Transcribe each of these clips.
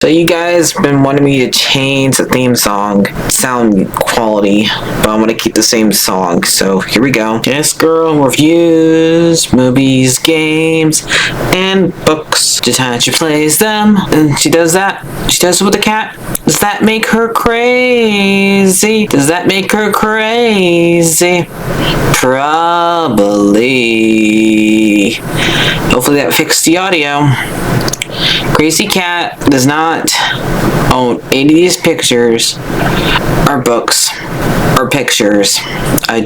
So you guys been wanting me to change the theme song sound quality, but I'm gonna keep the same song. So here we go. This girl reviews movies, games, and books. Just how she plays them, and she does that. She does it with the cat. Does that make her crazy? Does that make her crazy? Probably. Hopefully that fixed the audio. Crazy Cat does not own any of these pictures or books or pictures. I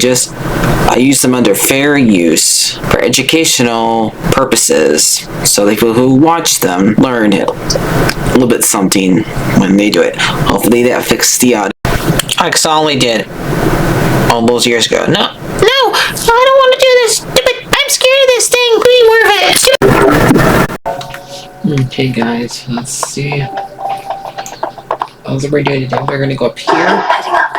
use them under fair use for educational purposes, so the people who watch them learn a little bit something when they do it. Hopefully that fixed the audio. Like I only did all those years ago. No, I don't want to do this. I'm scared of this thing. Please move it. Okay guys, let's see. How's everybody doing today? We're gonna go up here. Heading up.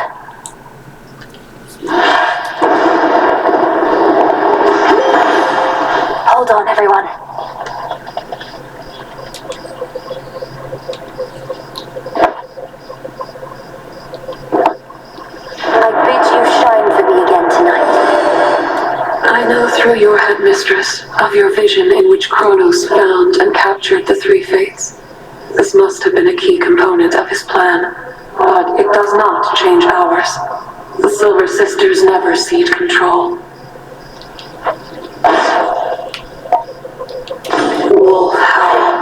Hold on, everyone. I bid you shine for me again tonight. I know through your headmistress of your vision in which Kronos found and captured the three fates. This must have been a key component of his plan, but it does not change ours. The Silver Sisters never cede control. Wolf Howl.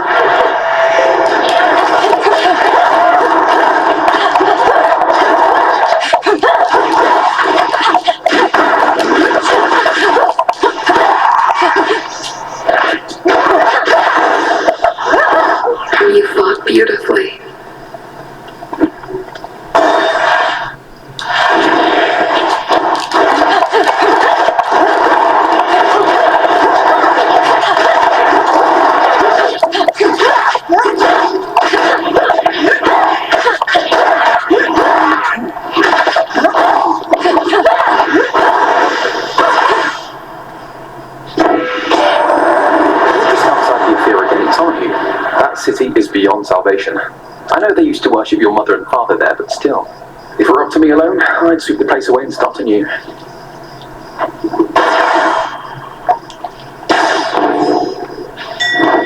You fought beautifully. City is beyond salvation. I know they used to worship your mother and father there, but still, if it were up to me alone, I'd sweep the place away and start anew.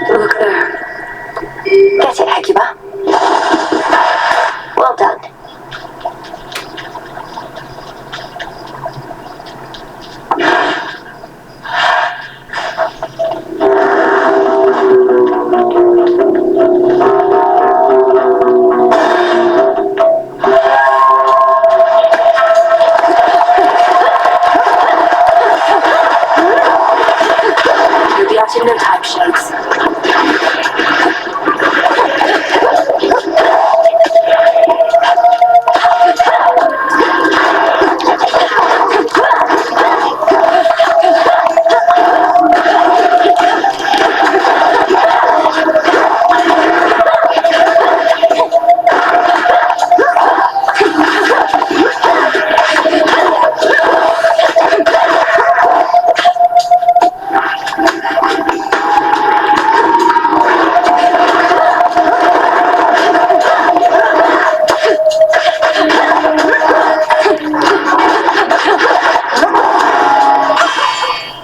Look there. Get it, Hecuba. Well done. In no time, Shakes.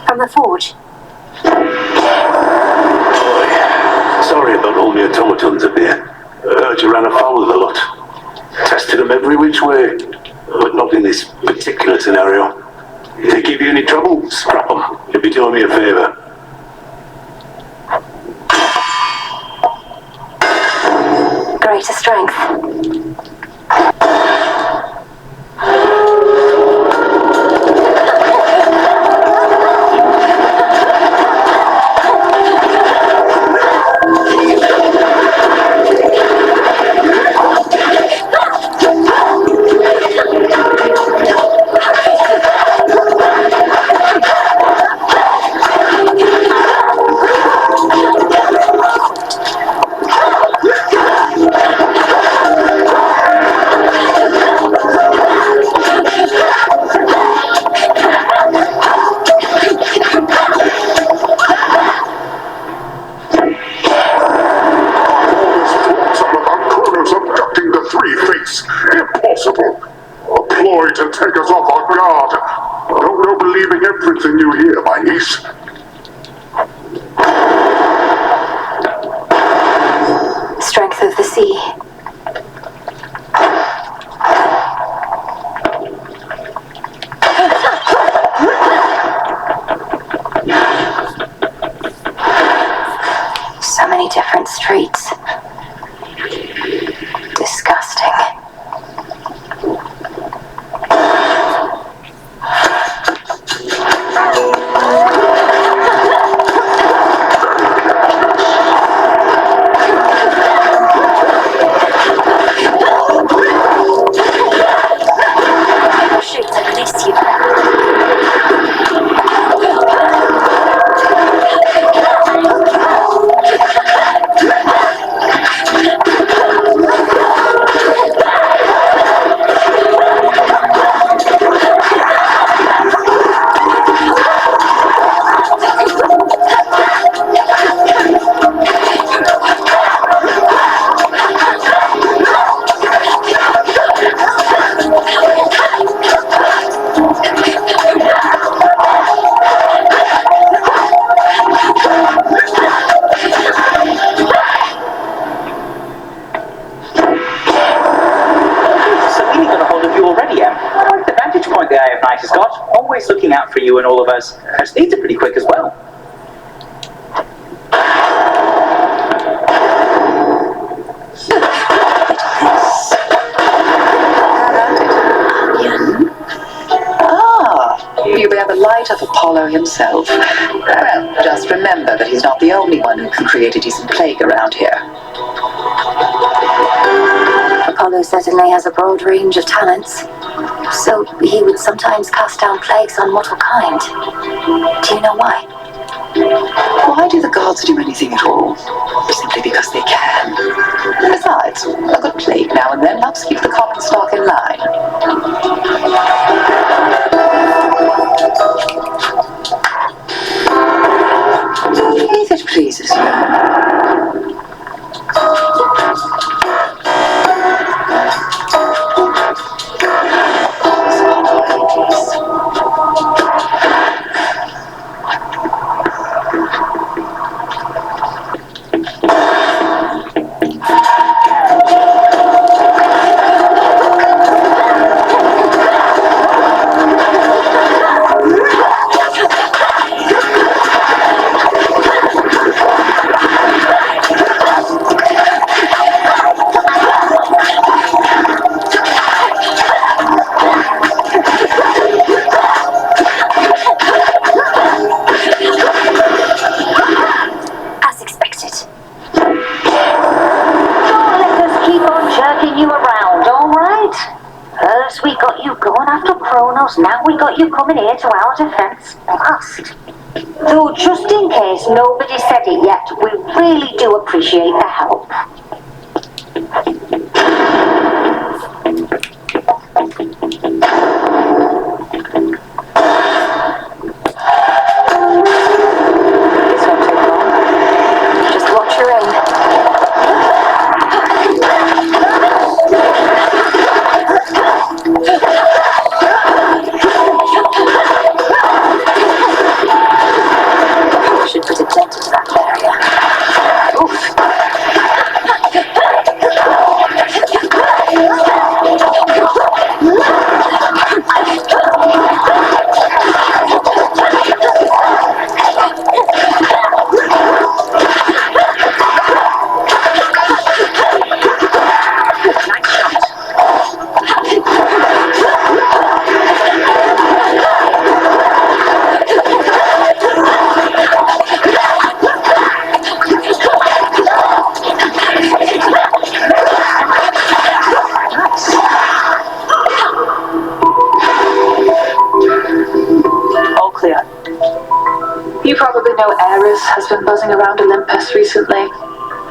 From the forge. Sorry about all the automatons up here. Heard you ran afoul of the lot. Tested them every which way, but not in this particular scenario. If they give you any trouble, scrap them. You'll be doing me a favour. Greater strength. of the sea. So many different streets. Disgusting. Has got, always looking out for you and all of us. Her speeds are pretty quick as well. You bear the light of Apollo himself. Well, just remember that he's not the only one who can create a decent plague around here. Apollo certainly has a broad range of talents. So he would sometimes cast down plagues on mortal kind. Do you know why? Why do the gods do anything at all? Simply because they can. Besides, a good plague now and then helps keep the common stock in line. If it pleases you. Now we got you coming here to our defence last. Though just in case nobody said it yet, we really do appreciate the help. This won't take long. Just watch your aim. Should put a dent into that area. Oof. Has been buzzing around Olympus recently.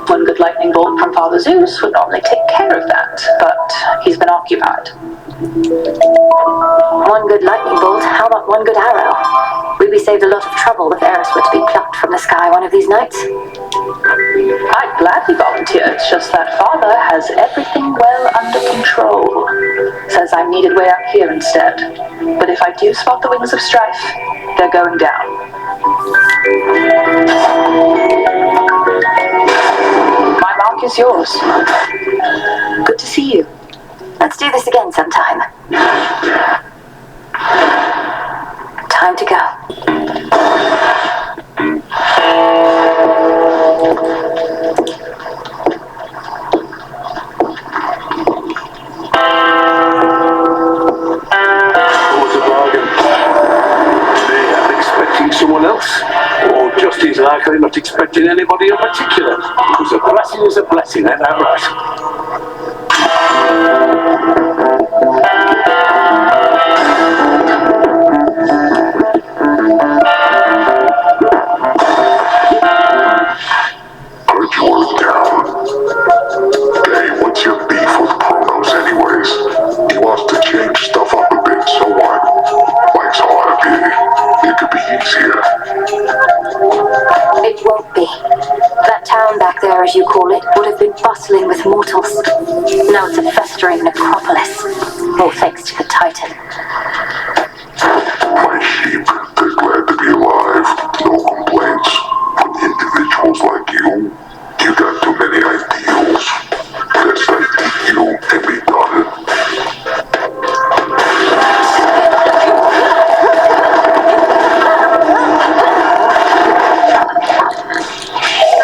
One good lightning bolt from Father Zeus would normally take care of that, but he's been occupied. One good lightning bolt, how about one good arrow? We'd be saved a lot of trouble if Eris were to be plucked from the sky one of these nights. I'd gladly volunteer, it's just that Father has everything well under control. Says I'm needed way up here instead. But if I do spot the wings of strife, they're going down. My is yours. Good to see you. Let's do this again sometime. Time to go. Was a bargain. Me, I'm expecting someone else. Or just as likely not expecting anybody in particular. Because a blessing is a blessing, ain't that right? Heard you were down. Hey, what's your beef with Chronos anyways? He wants to change stuff up a bit, so what? Life's hard up here. It could be easier. It won't be. That town back there, as you call it, would have been bustling with mortals. Now it's a festering necropolis. All thanks to the Titan. My sheep, they're glad to be alive. No complaints. But individuals like you got too many ideals. Best ideal can be done.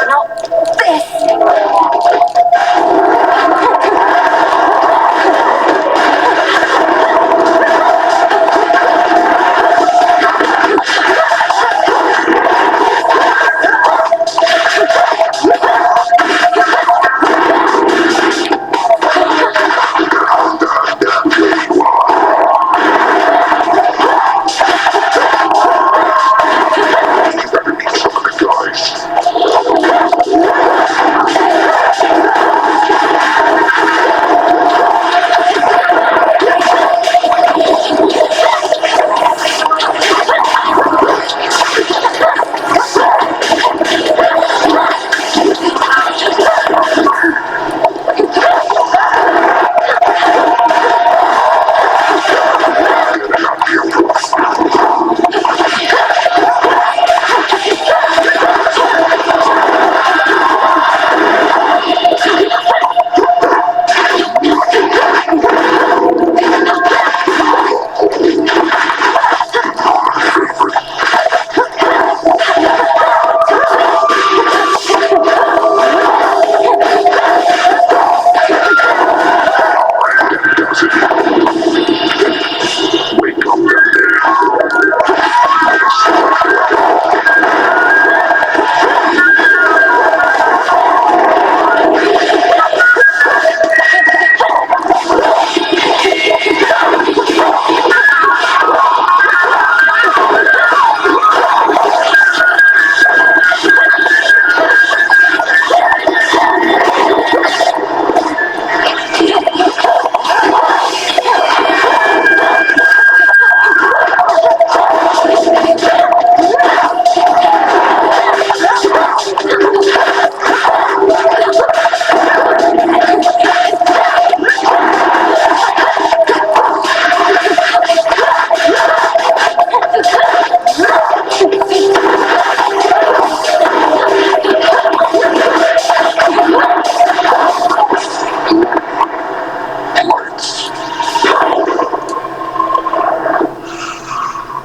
Not this!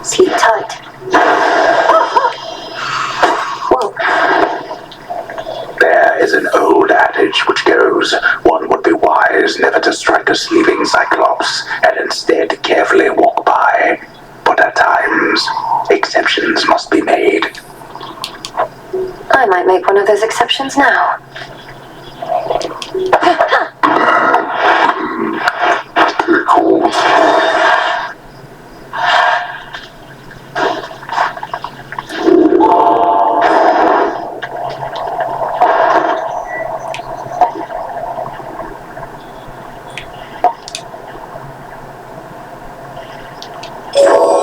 Sleep tight. Whoa. There is an old adage which goes, one would be wise never to strike a sleeping cyclops, and instead carefully walk by. But at times, exceptions must be made. I might make one of those exceptions now. Pickles.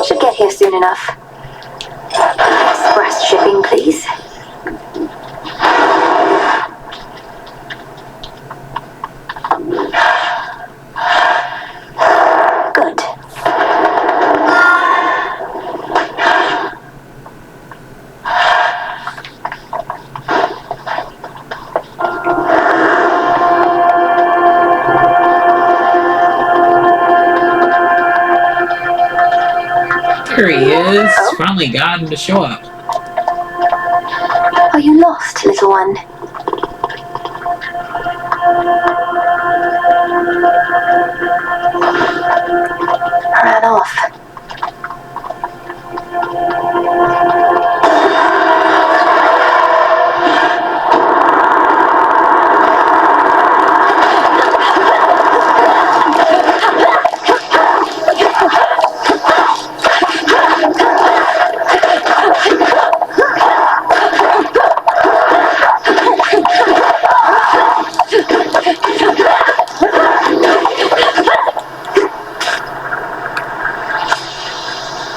Should get here soon enough. Express shipping, please. Good. There he is. Finally got him to show up. Are you lost, little one? Ran off.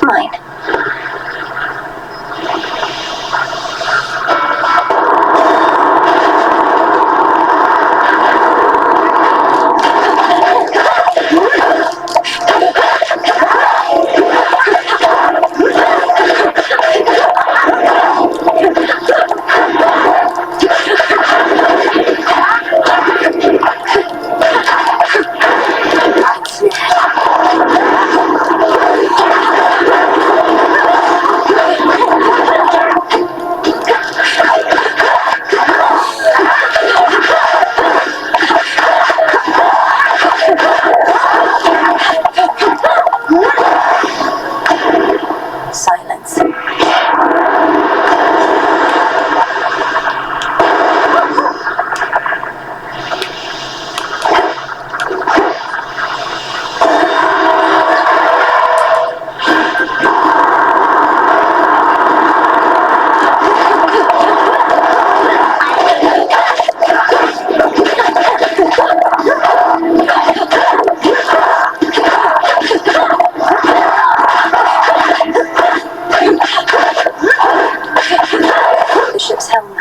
Mine. Silence. The ship's helm.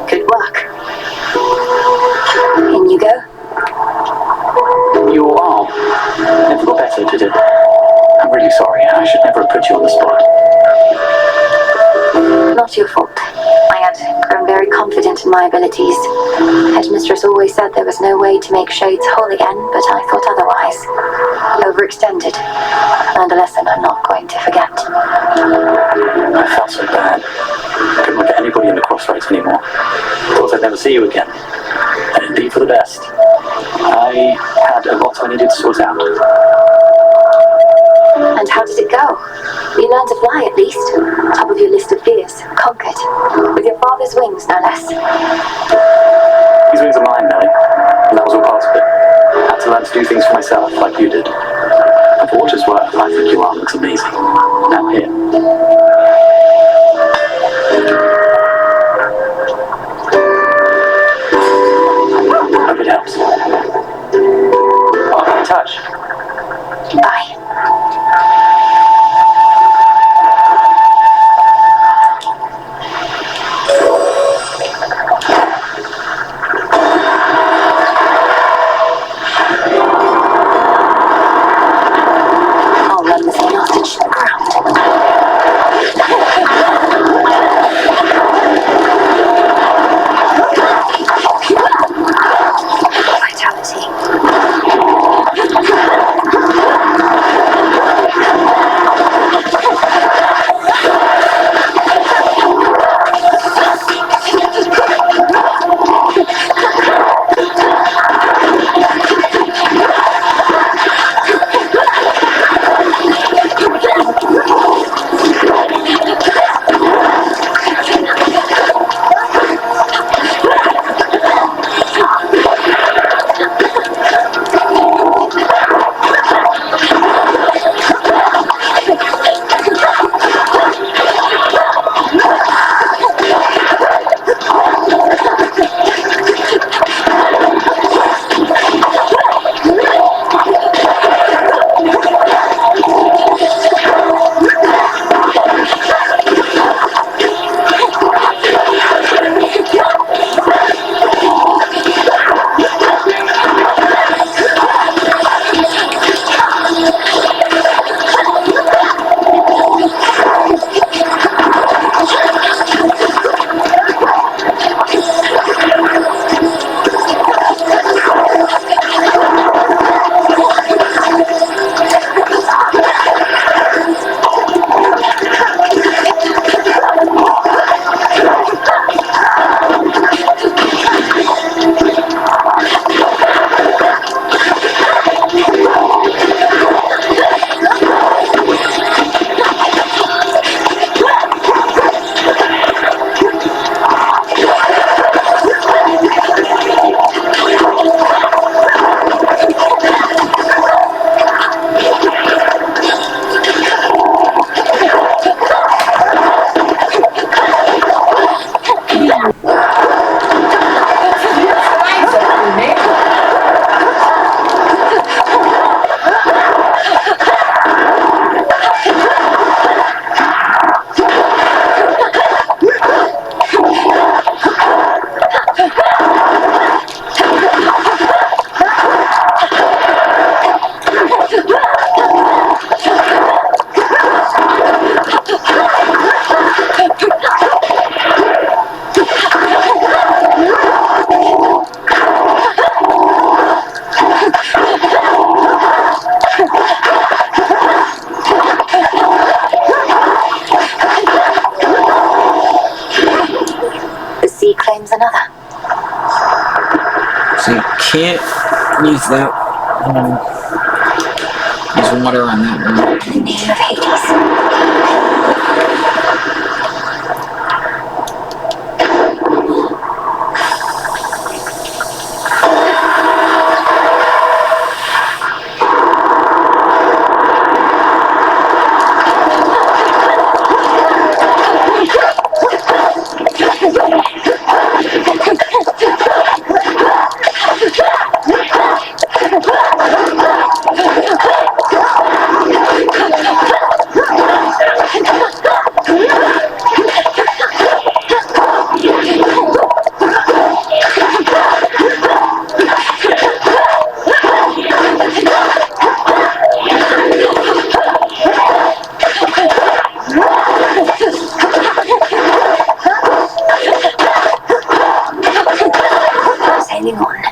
Good work. In you go. Your arm never got better, did it? I'm really sorry. I should never have put you on the spot. Not your fault. I had grown very confident in my abilities. Headmistress always said there was no way to make shades whole again, but I thought otherwise. Overextended. Learned a lesson I'm not going to forget. I felt so bad. I couldn't look at anybody in the crossroads anymore. Thought I'd never see you again. And it'd be for the best. I had a lot I needed to sort out. And how did it go? You learned to fly at least. Top of your list of fears. Conquered. With your father's wings, no less. These wings are mine, Nellie. And that was all part of it. I had to learn to do things for myself, like you did. And for what it's worth, I think your arm looks amazing. Now here. Hope it helps. I'll be in touch. Bye. I'll run this thing hostage to the ground. can't use that. There's water on that one. In the name of Hades. Sailing on.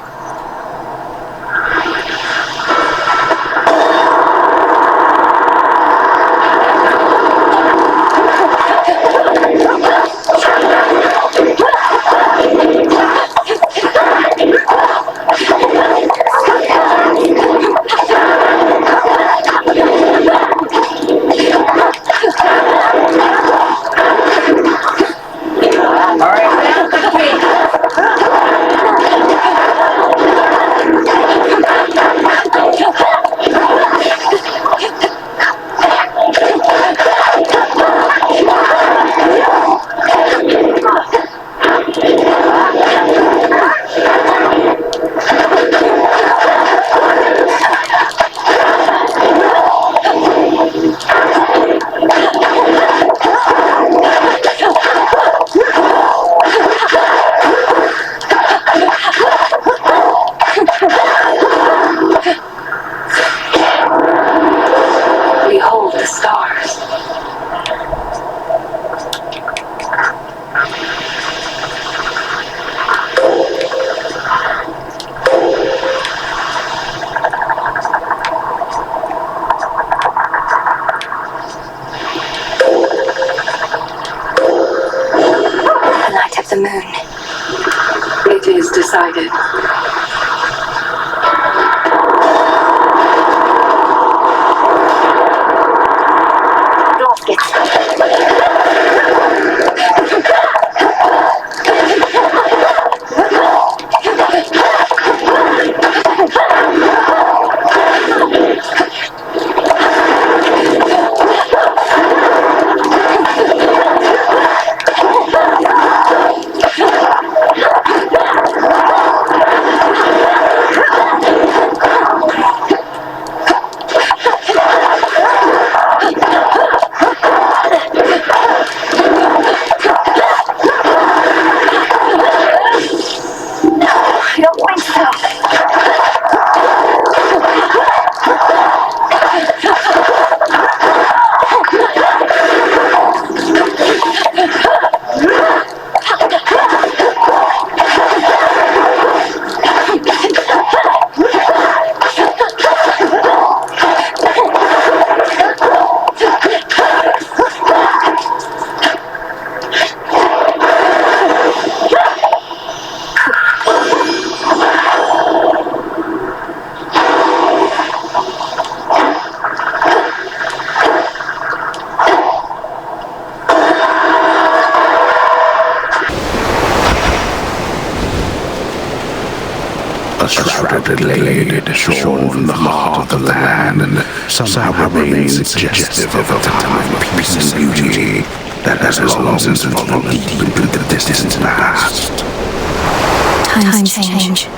Behold the stars. The night of the moon. It is decided. I don't think so. A shrouded lady shorn from the heart of the land, and somehow remains suggestive of a time of peace and beauty that has long since fallen deep into the distant past. Times change.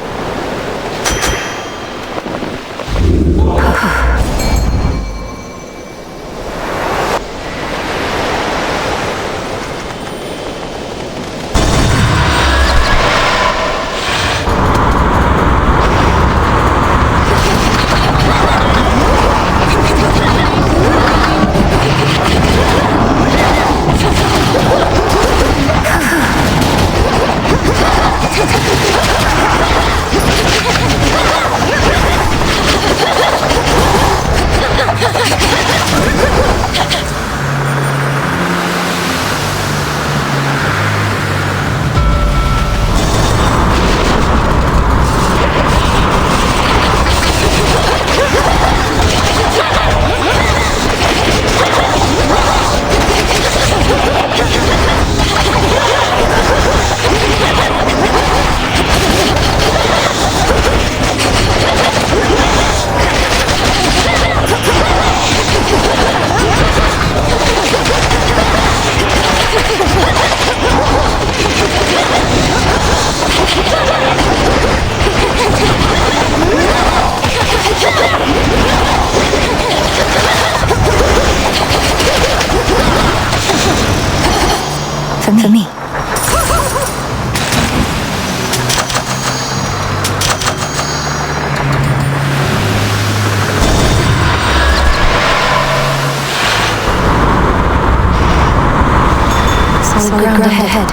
ground ahead.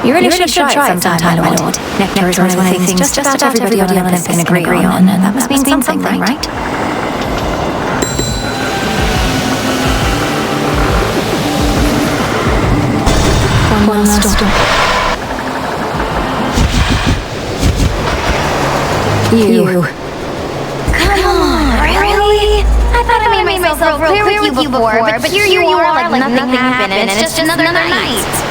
You really should try it sometime, my lord. Nectar is one of the things just about everybody on Olympus can agree on, and that must mean something, right? One last stop. You. Come on, really? I thought I made myself real clear with you before, but here you are like nothing happened, and it's just another night.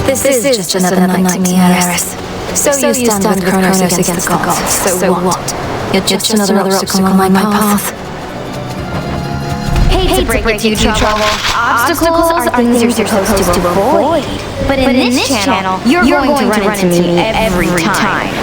This is just another night to me, Eris. So you stand with Kronos against the gods. So what? You're just another obstacle on my path. Hate to break it to you, Trouble. Obstacles are things you're supposed to avoid. But in this channel, you're going to run into me every time.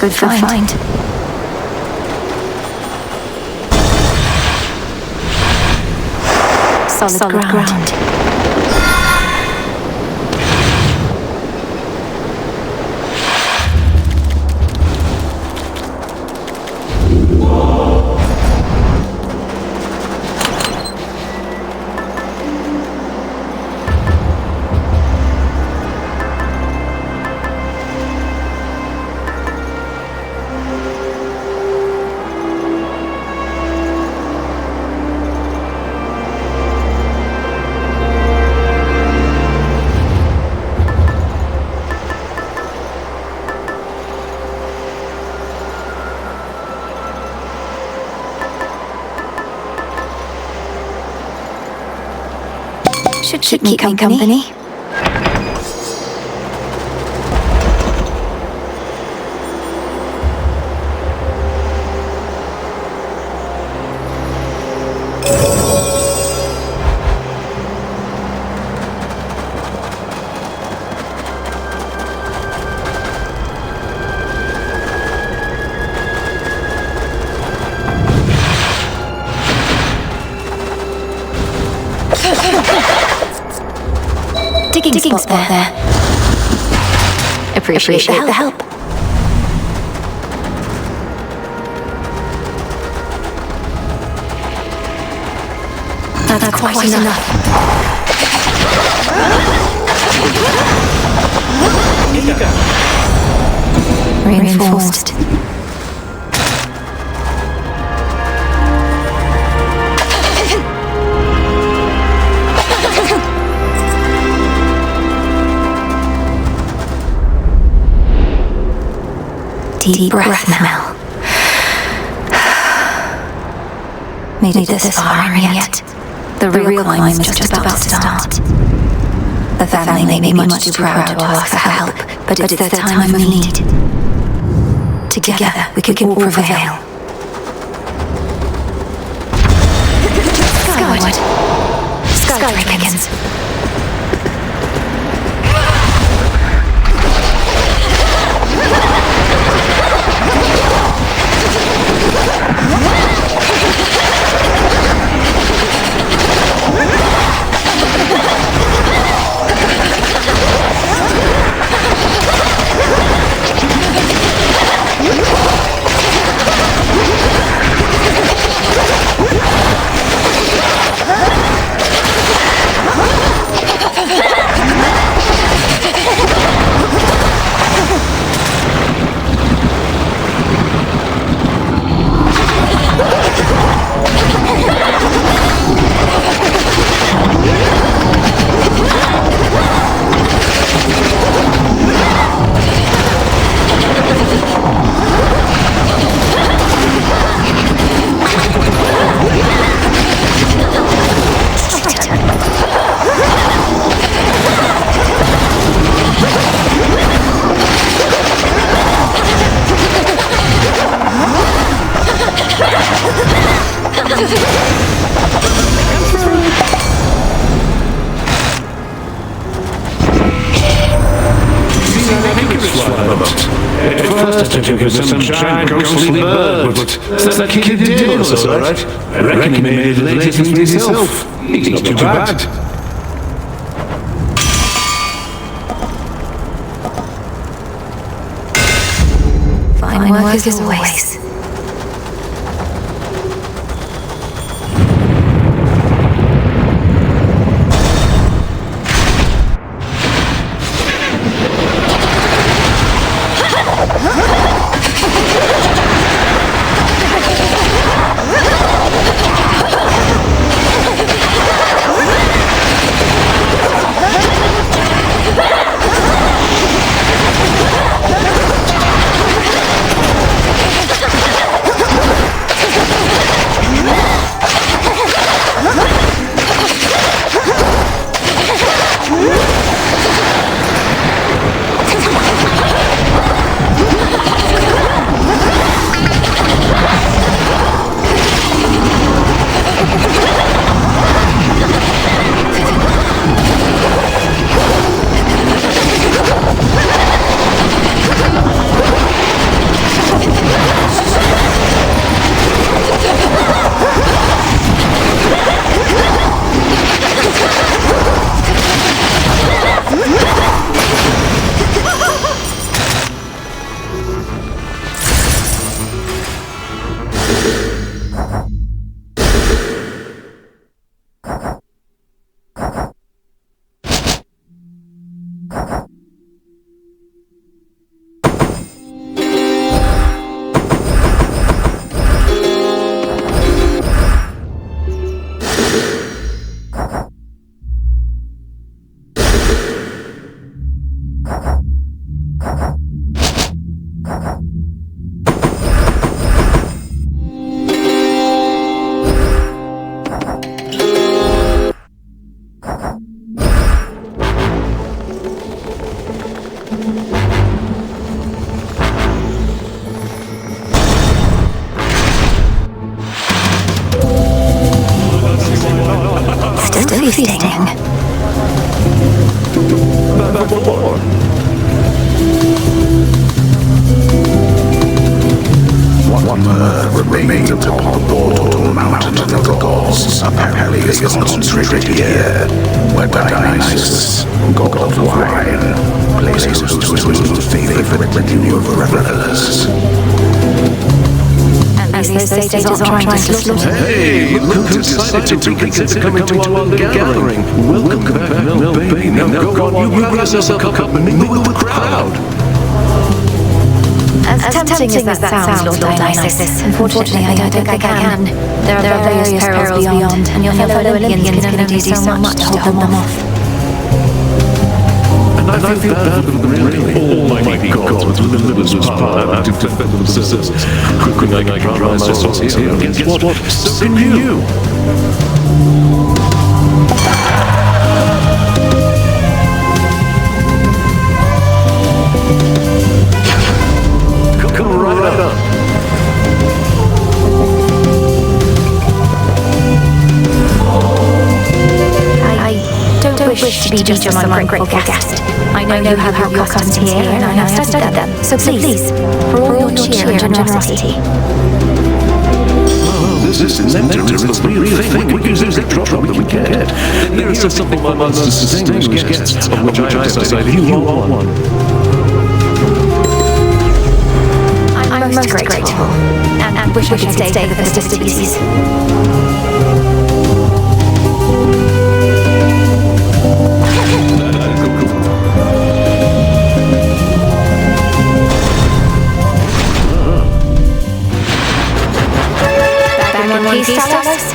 Good find. Solid ground. Should keep me company. Digging spot there. Appreciate the help. That's quite enough. Reinforced. Deep breath now. Made it this far, and yet the real climb is just about to start. The family may be much too proud to ask for help, but it's their time of need. Together, we can all prevail. Skyward. Sky dragons. At first I took it was some giant ghostly bird, but that kid did was alright. I reckon he made it later than himself. He's not too bad. Fine work as always. feasting. What mirth remains upon the portal mountain of the gods apparently is concentrated here, where Dionysus, god of wine, places to his most favorite retinue of revelers. At least those satyrs aren't trying to slaughter me. Hey, look who decided to reconsider coming to our little gathering. Welcome back, Mel Baby. Now go on, you grab yourself a cup and mingle with the crowd. As tempting as that sounds, Lord Dionysus, unfortunately I don't think I can. There are various perils beyond, and your fellow Olympians can only do so much to hold them off. And I feel bad for the really almighty gods with the limitless power to defend themselves. Quickly I can drown myself here, and guess what? So can you! Come right up. I don't wish to be just some ungrateful guest. I know you have your customs here, and I have studied them. So please, for all your cheer and generosity. This is nectar, it's the real thing. We use every drop that we can get. Here is something my most distinguished guests, of which I have decided you are one. I'm most grateful, and wish I could stay for the festivities. Back in one piece, Talos?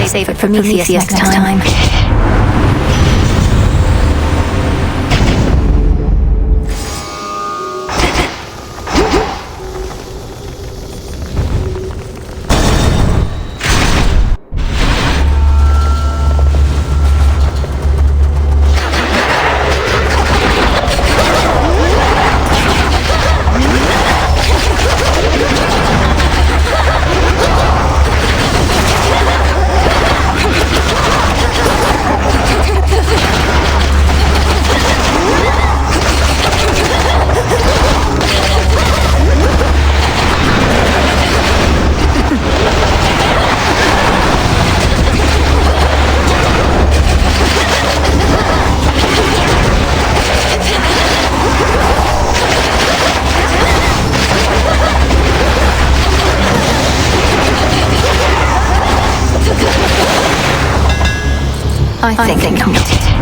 Save it for Prometheus next time. I think not.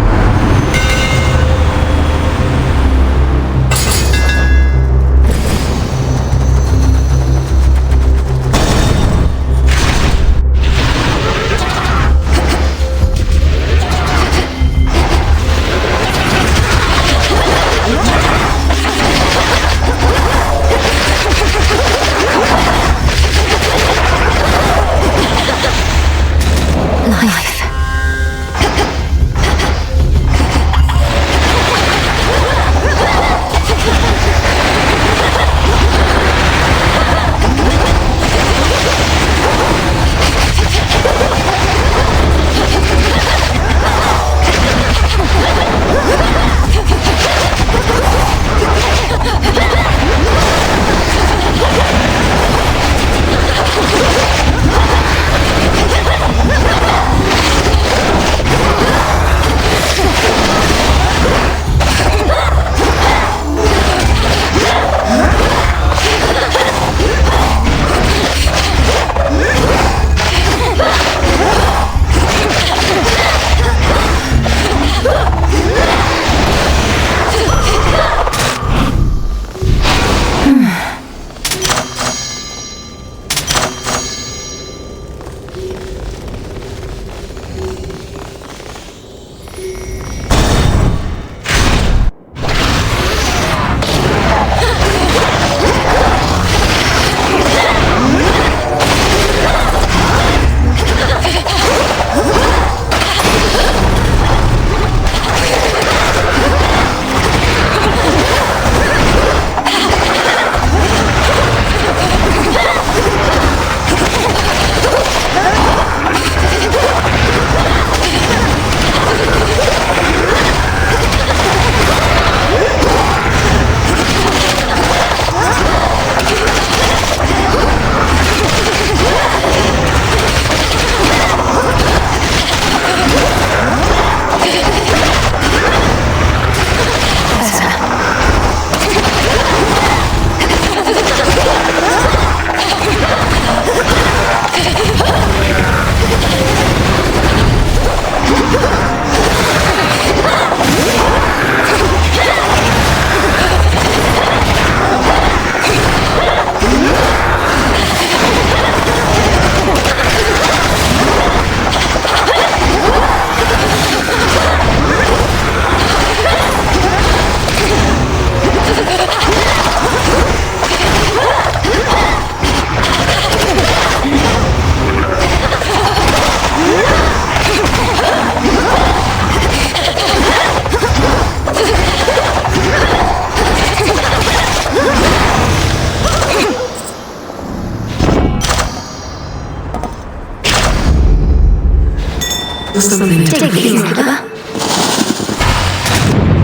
Something Take these, Mother.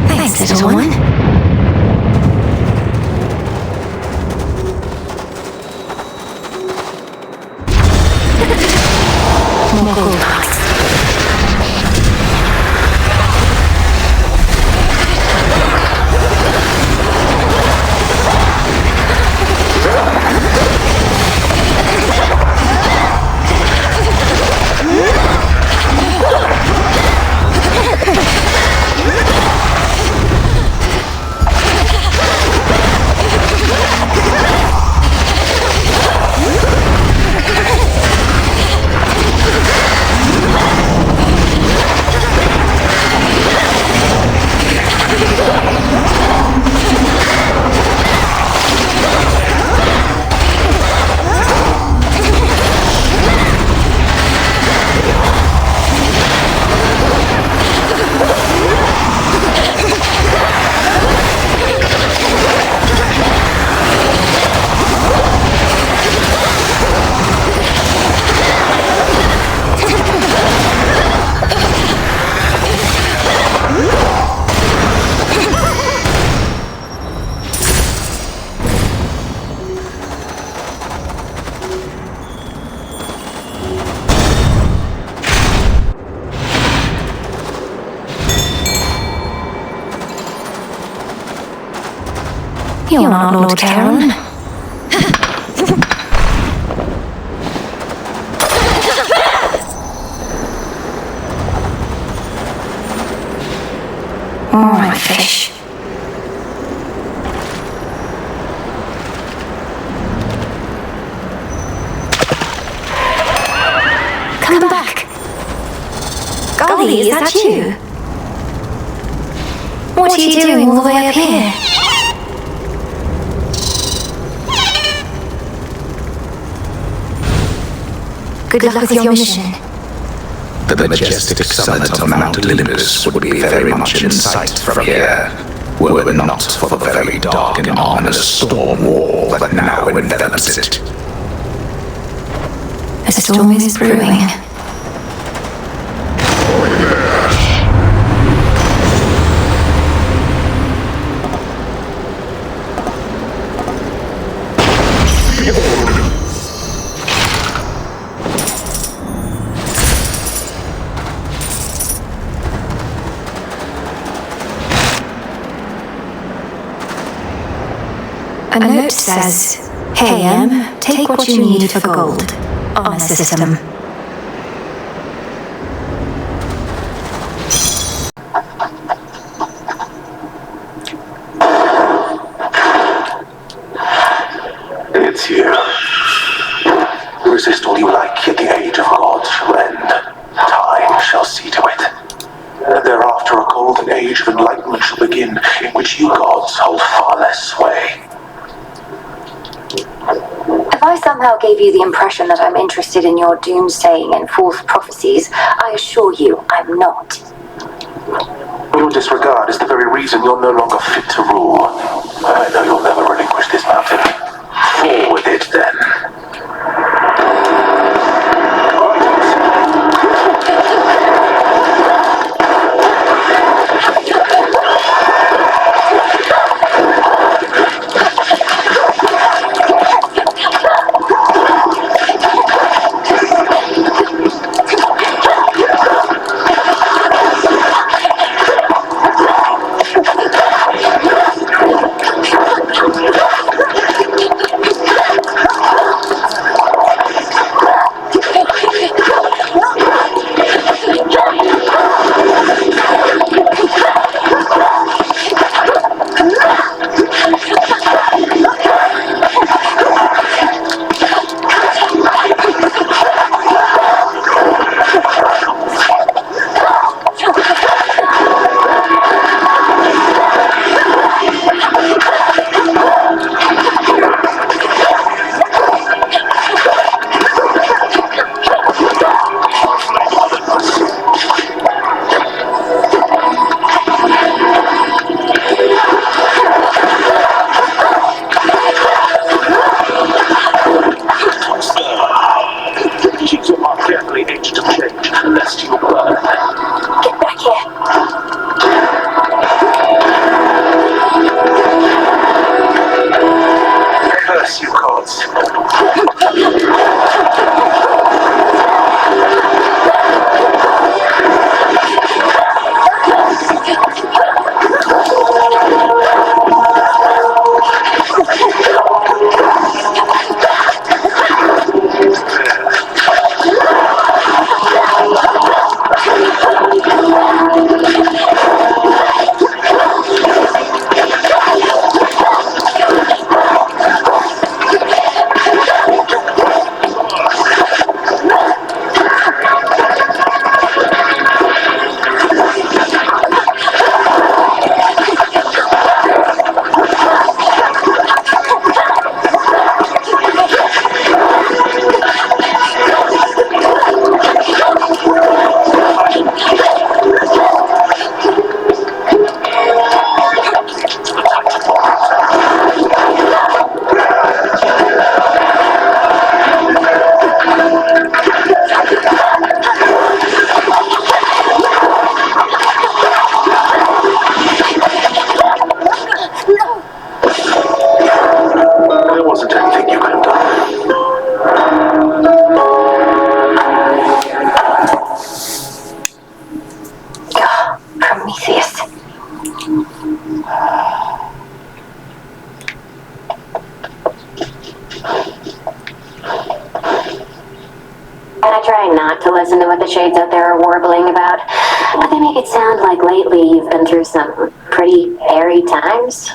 Thanks, little one. More gold hearts. You're not Lord Carolyn. Alright, fish. Come back. Golly, is that you? What are you doing all the way up here? Good luck with your mission. The majestic summit of Mount Olympus would be very much in sight from here, were it not for the very dark and ominous storm wall that now envelops it. A storm is brewing. A note says, "Hey M, take what you need for gold. Honor system." It's you. Resist all you like, yet the age of gods shall end. Time shall see to it. And thereafter a golden age of enlightenment shall begin, in which you gods hold far less sway. If I somehow gave you the impression that I'm interested in your doomsaying and false prophecies, I assure you I'm not. Your disregard is the very reason you're no longer fit to rule. I know you'll never relinquish this mountain. Forward it then. And I try not to listen to what the shades out there are warbling about. But they make it sound like lately you've been through some pretty hairy times.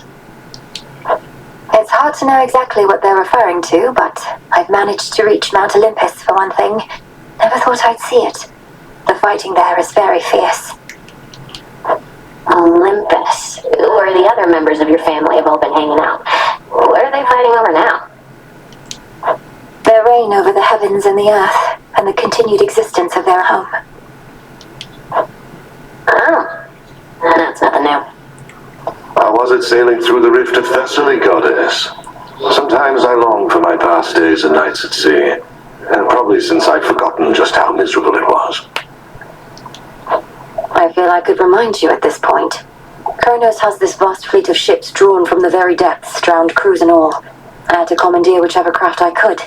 It's hard to know exactly what they're referring to, but I've managed to reach Mount Olympus for one thing. Never thought I'd see it. The fighting there is very fierce. Olympus? Where the other members of your family have all been hanging out. What are they fighting over now? Their reign over the heavens and the earth, and the continued existence of their home. Oh, that's nothing new. How was it sailing through the rift of Thessaly, goddess? Sometimes I long for my past days and nights at sea, and probably since I've forgotten just how miserable it was. I feel I could remind you at this point. Kronos has this vast fleet of ships drawn from the very depths, drowned crews and all. I had to commandeer whichever craft I could.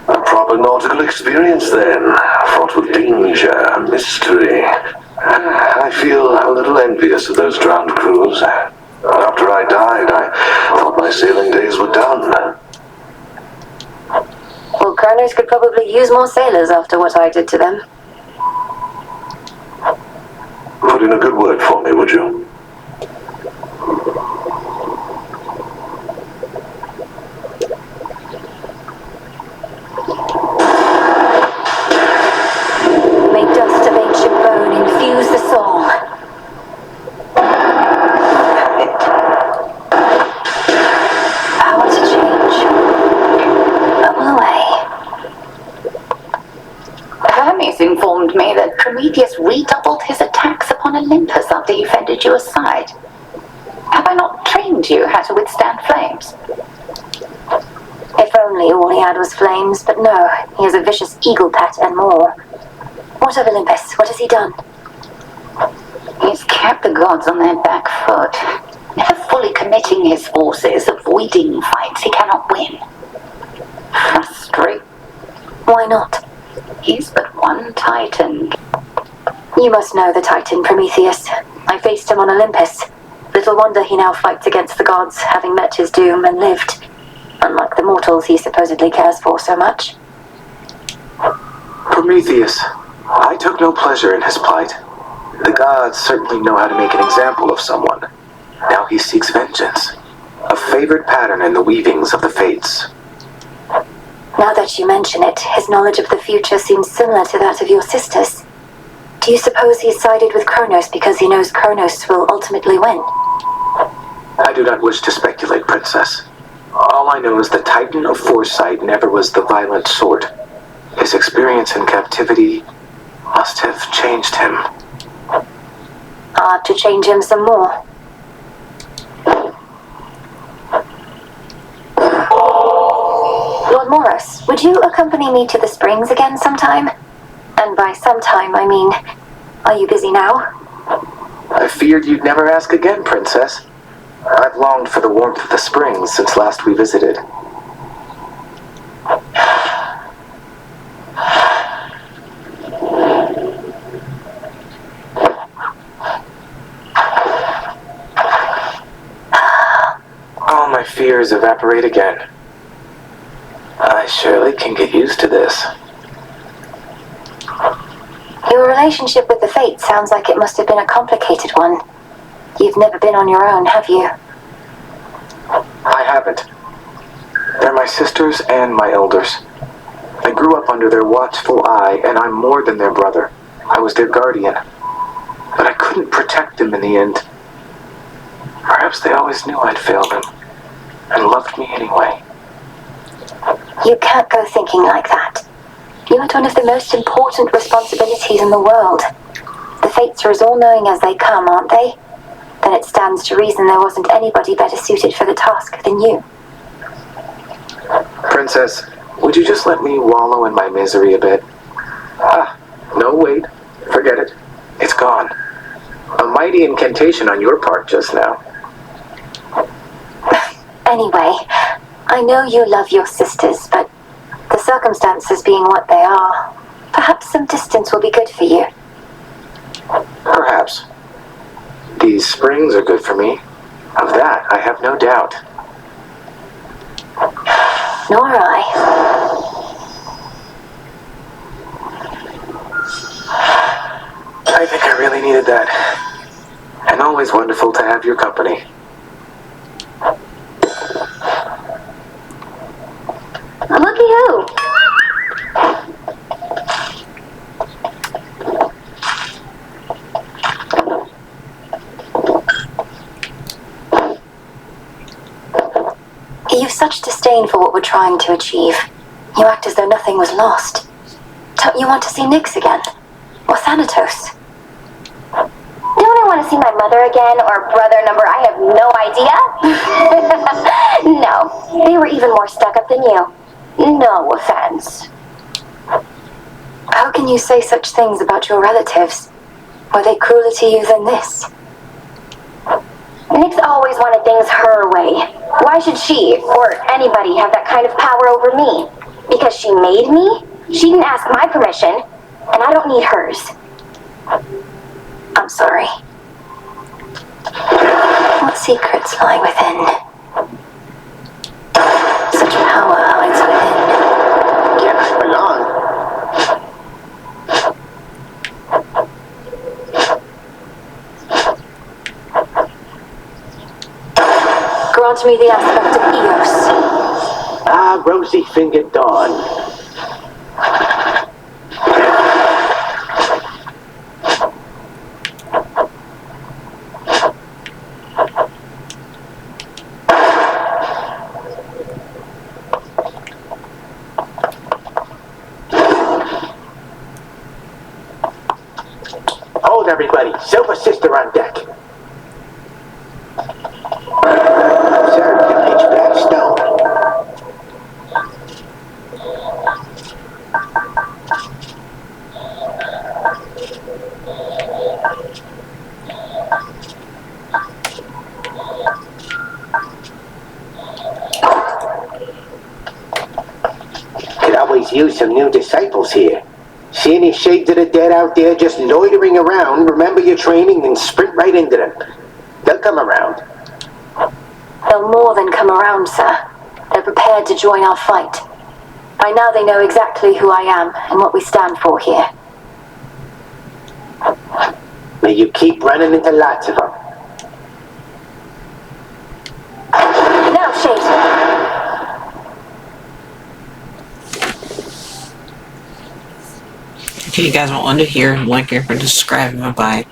A proper nautical experience then, fraught with danger and mystery. I feel a little envious of those drowned crews. After I died, I thought my sailing days were done. Well, Kronos could probably use more sailors after what I did to them. Put in a good word for me, would you? May dust of ancient bone infuse the soul. Power to change. Bubble away. Hermes informed me that Prometheus redoubled his attacks upon Olympus after he fended you aside. Have I not trained you how to withstand flames? If only all he had was flames, but no, he has a vicious eagle pet and more. What of Olympus? What has he done? He's kept the gods on their back foot, never fully committing his forces, avoiding fights he cannot win. Frustrate. Why not? He's but one titan. You must know the titan Prometheus. I faced him on Olympus. Little wonder he now fights against the gods, having met his doom and lived. Unlike the mortals he supposedly cares for so much. Prometheus. I took no pleasure in his plight. The gods certainly know how to make an example of someone. Now he seeks vengeance. A favored pattern in the weavings of the fates. Now that you mention it, his knowledge of the future seems similar to that of your sisters. Do you suppose he's sided with Kronos because he knows Kronos will ultimately win? I do not wish to speculate, Princess. All I know is the Titan of Foresight never was the violent sort. His experience in captivity must have changed him. Hard to change him some more. Lord Morris, would you accompany me to the Springs again sometime? And by sometime, I mean, are you busy now? I feared you'd never ask again, Princess. I've longed for the warmth of the Springs since last we visited. All my fears evaporate again. I surely can get used to this. Your relationship with the Fates sounds like it must have been a complicated one. You've never been on your own, have you? I haven't. They're my sisters and my elders. I grew up under their watchful eye, and I'm more than their brother. I was their guardian. But I couldn't protect them in the end. Perhaps they always knew I'd failed them, and loved me anyway. You can't go thinking like that. You had one of the most important responsibilities in the world. The Fates are as all-knowing as they come, aren't they? Then it stands to reason there wasn't anybody better suited for the task than you. Princess, would you just let me wallow in my misery a bit? No, wait. Forget it. It's gone. A mighty incantation on your part just now. Anyway, I know you love your sisters, but the circumstances being what they are, perhaps some distance will be good for you. Perhaps. These springs are good for me. Of that, I have no doubt. Nor I. needed that. And always wonderful to have your company. Looky who! You've such disdain for what we're trying to achieve. You act as though nothing was lost. Don't you want to see Nyx again? Or Thanatos? Don't I want to see my mother again, or brother number I have no idea? No, they were even more stuck up than you. No offense. How can you say such things about your relatives? Were they crueler to you than this? Nyx always wanted things her way. Why should she, or anybody, have that kind of power over me? Because she made me? She didn't ask my permission, and I don't need hers. I'm sorry. What secrets lie within? Such power hides within. Yes, belong. Grant me the aspect of Eos. Ah, rosy-fingered dawn. Hold everybody. Silver Sister on deck. Sir, can pitch back stone. Could always use some new disciples here. See any shades of the dead out there just loitering around, remember your training and sprint right into them. They'll come around. They'll more than come around, sir. They're prepared to join our fight. By now they know exactly who I am and what we stand for here. May you keep running into lots of them. Now, Shade. Okay, you guys will end it here. Like, if you describe, bye-bye.